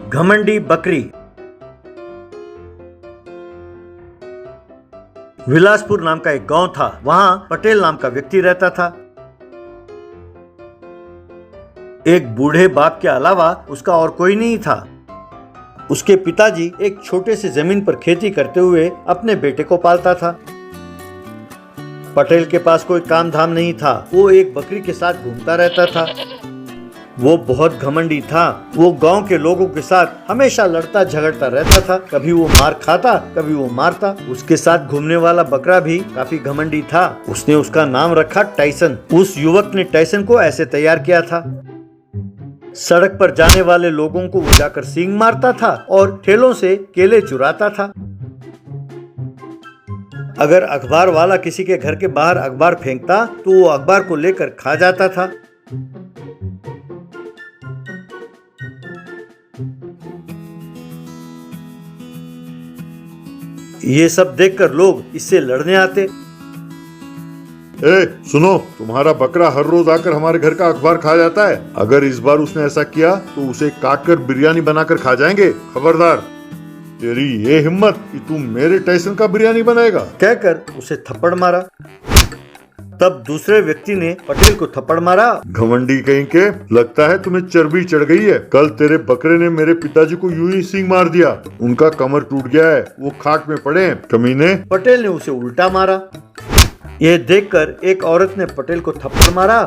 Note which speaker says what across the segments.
Speaker 1: घमंडी बकरी। विलासपुर नाम का एक गांव था। वहां पटेल नाम का व्यक्ति रहता था। एक बूढ़े बाप के अलावा उसका और कोई नहीं था। उसके पिताजी एक छोटे से जमीन पर खेती करते हुए अपने बेटे को पालता था। पटेल के पास कोई काम धाम नहीं था। वो एक बकरी के साथ घूमता रहता था। वो बहुत घमंडी था। वो गांव के लोगों के साथ हमेशा लड़ता झगड़ता रहता था। कभी वो मार खाता, कभी वो मारता। उसके साथ घूमने वाला बकरा भी काफी घमंडी था। उसने उसका नाम रखा टाइसन। उस युवक ने टाइसन को ऐसे तैयार किया था। सड़क पर जाने वाले लोगों को वो जाकर सींग मारता था और ठेलों से केले चुराता था। अगर अखबार वाला किसी के घर के बाहर अखबार फेंकता तो वो अखबार को लेकर खा जाता था। ये सब देखकर लोग इससे लड़ने आते।
Speaker 2: सुनो, तुम्हारा बकरा हर रोज आकर हमारे घर का अखबार खा जाता है। अगर इस बार उसने ऐसा किया तो उसे काटकर बिरयानी बनाकर खा जाएंगे। खबरदार, तेरी ये हिम्मत कि तू मेरे टाइसन का बिरयानी बनाएगा।
Speaker 1: कहकर उसे थप्पड़ मारा। तब दूसरे व्यक्ति ने पटेल को थप्पड़ मारा।
Speaker 2: घमंडी कहीं के, लगता है तुम्हें चर्बी चढ़ गई है। कल तेरे बकरे ने मेरे पिताजी को यूं ही सींग मार दिया। उनका कमर टूट गया है, वो खाट में पड़े हैं। कमीने।
Speaker 1: पटेल ने उसे उल्टा मारा। यह देखकर एक औरत ने पटेल को थप्पड़ मारा।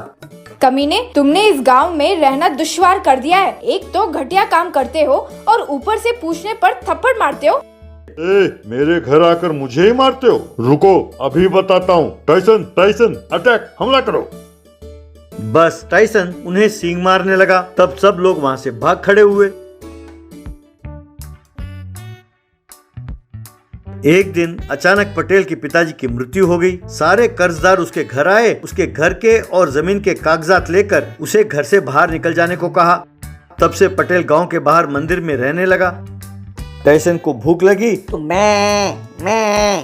Speaker 3: कमीने, तुमने इस गांव में रहना दुश्वार कर दिया है। एक तो घटिया काम करते हो और ऊपर से पूछने पर थप्पड़ मारते हो।
Speaker 2: मेरे घर आकर मुझे ही मारते हो? रुको, अभी बताता हूँ। टाइसन, टाइसन, अटैक, हमला करो।
Speaker 1: बस टाइसन उन्हें सींग मारने लगा। तब सब लोग वहां से भाग खड़े हुए। एक दिन अचानक पटेल के पिताजी की मृत्यु हो गई। सारे कर्जदार उसके घर आए। उसके घर के और जमीन के कागजात लेकर उसे घर से बाहर निकल जाने को कहा। तब से पटेल गांव के बाहर मंदिर में रहने लगा। टाइसन को भूख लगी तो मैं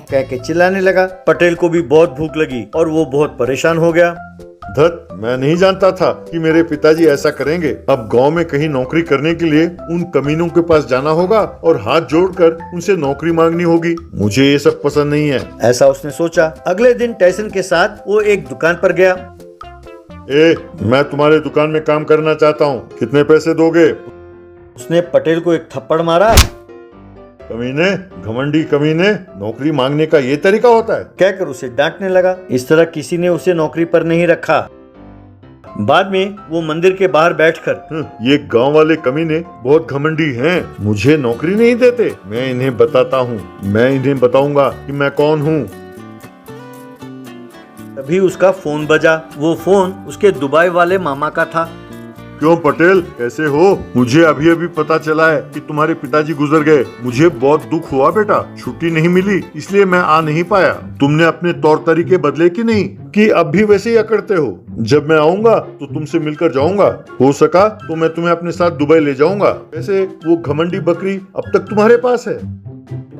Speaker 1: कह के चिल्लाने लगा। पटेल को भी बहुत भूख लगी और वो बहुत परेशान हो गया।
Speaker 2: धत, मैं नहीं जानता था कि मेरे पिताजी ऐसा करेंगे। अब गांव में कहीं नौकरी करने के लिए उन कमीनों के पास जाना होगा और हाथ जोड़कर उनसे नौकरी मांगनी होगी। मुझे ये सब पसंद नहीं है,
Speaker 1: ऐसा उसने सोचा। अगले दिन टाइसन के साथ वो एक दुकान पर गया।
Speaker 2: मैं तुम्हारे दुकान में काम करना चाहता हूँ, कितने पैसे दोगे?
Speaker 1: उसने पटेल को एक थप्पड़ मारा।
Speaker 2: कमीने, घमंडी कमीने, नौकरी मांगने का ये तरीका होता है?
Speaker 1: कहकर उसे डांटने लगा। इस तरह किसी ने उसे नौकरी पर नहीं रखा। बाद में वो मंदिर के बाहर बैठकर,
Speaker 2: ये गांव वाले कमीने बहुत घमंडी हैं, मुझे नौकरी नहीं देते। मैं इन्हें बताता हूँ, मैं इन्हें बताऊंगा कि मैं कौन हूँ।
Speaker 1: तभी उसका फोन बजा। वो फोन उसके दुबई वाले मामा का था।
Speaker 2: क्यों पटेल, कैसे हो? मुझे अभी अभी पता चला है कि तुम्हारे पिताजी गुजर गए। मुझे बहुत दुख हुआ बेटा। छुट्टी नहीं मिली इसलिए मैं आ नहीं पाया। तुमने अपने तौर तरीके बदले कि नहीं, कि अब भी वैसे ही अकड़ते हो? जब मैं आऊंगा तो तुमसे मिलकर जाऊंगा। हो सका तो मैं तुम्हें अपने साथ दुबई ले जाऊंगा। वैसे वो घमंडी बकरी अब तक तुम्हारे पास है?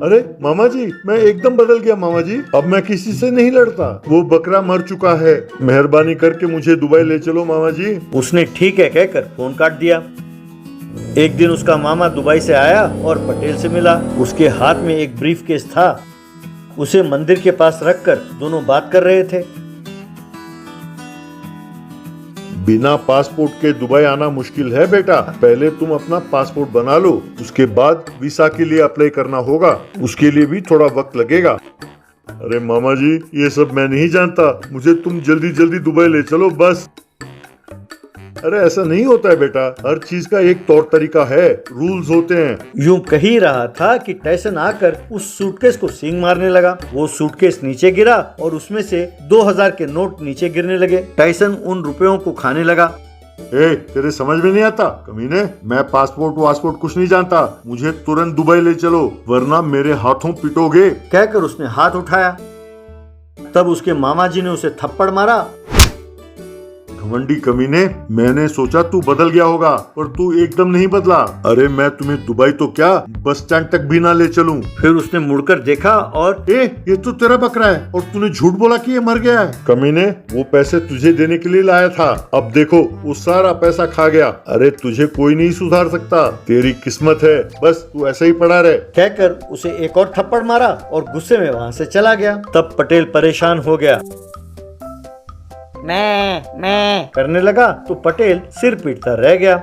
Speaker 2: अरे मामा जी, मैं एकदम बदल गया मामा जी। अब मैं किसी से नहीं लड़ता। वो बकरा मर चुका है। मेहरबानी करके मुझे दुबई ले चलो मामा जी।
Speaker 1: उसने ठीक है कहकर फोन काट दिया। एक दिन उसका मामा दुबई से आया और पटेल से मिला। उसके हाथ में एक ब्रीफकेस था। उसे मंदिर के पास रखकर दोनों बात कर रहे थे।
Speaker 2: बिना पासपोर्ट के दुबई आना मुश्किल है बेटा। पहले तुम अपना पासपोर्ट बना लो, उसके बाद वीसा के लिए अप्लाई करना होगा। उसके लिए भी थोड़ा वक्त लगेगा। अरे मामा जी, ये सब मैं नहीं जानता। मुझे तुम जल्दी जल्दी दुबई ले चलो बस। अरे ऐसा नहीं होता है बेटा, हर चीज का एक तौर तरीका है, रूल्स होते हैं।
Speaker 1: यूं कह ही रहा था कि टाइसन आकर उस सूटकेस को सींग मारने लगा। वो सूटकेस नीचे गिरा और उसमें से 2000 के नोट नीचे गिरने लगे। टाइसन उन रुपयों को खाने लगा।
Speaker 2: तेरे समझ में नहीं आता कमीने? मैं पासपोर्ट वासपोर्ट कुछ नहीं जानता। मुझे तुरंत दुबई ले चलो वरना मेरे हाथों पिटोगे।
Speaker 1: कहकर उसने हाथ उठाया। तब उसके मामा जी ने उसे थप्पड़ मारा।
Speaker 2: घमंडी कमीने, मैंने सोचा तू बदल गया होगा, पर तू एकदम नहीं बदला। अरे मैं तुम्हें दुबई तो क्या बस स्टैंड तक भी ना ले चलूं।
Speaker 1: फिर उसने मुड़कर देखा और
Speaker 2: ये तो तेरा बकरा है और तूने झूठ बोला कि ये मर गया है। कमीने, वो पैसे तुझे देने के लिए लाया था, अब देखो वो सारा पैसा खा गया। अरे तुझे कोई नहीं सुधार सकता, तेरी किस्मत है, बस तू ऐसा ही पड़ा रहे।
Speaker 1: कहकर उसे एक और थप्पड़ मारा और गुस्से में वहाँ से चला गया। तब पटेल परेशान हो गया, मैं करने लगा तो पटेल सिर पीटता रह गया।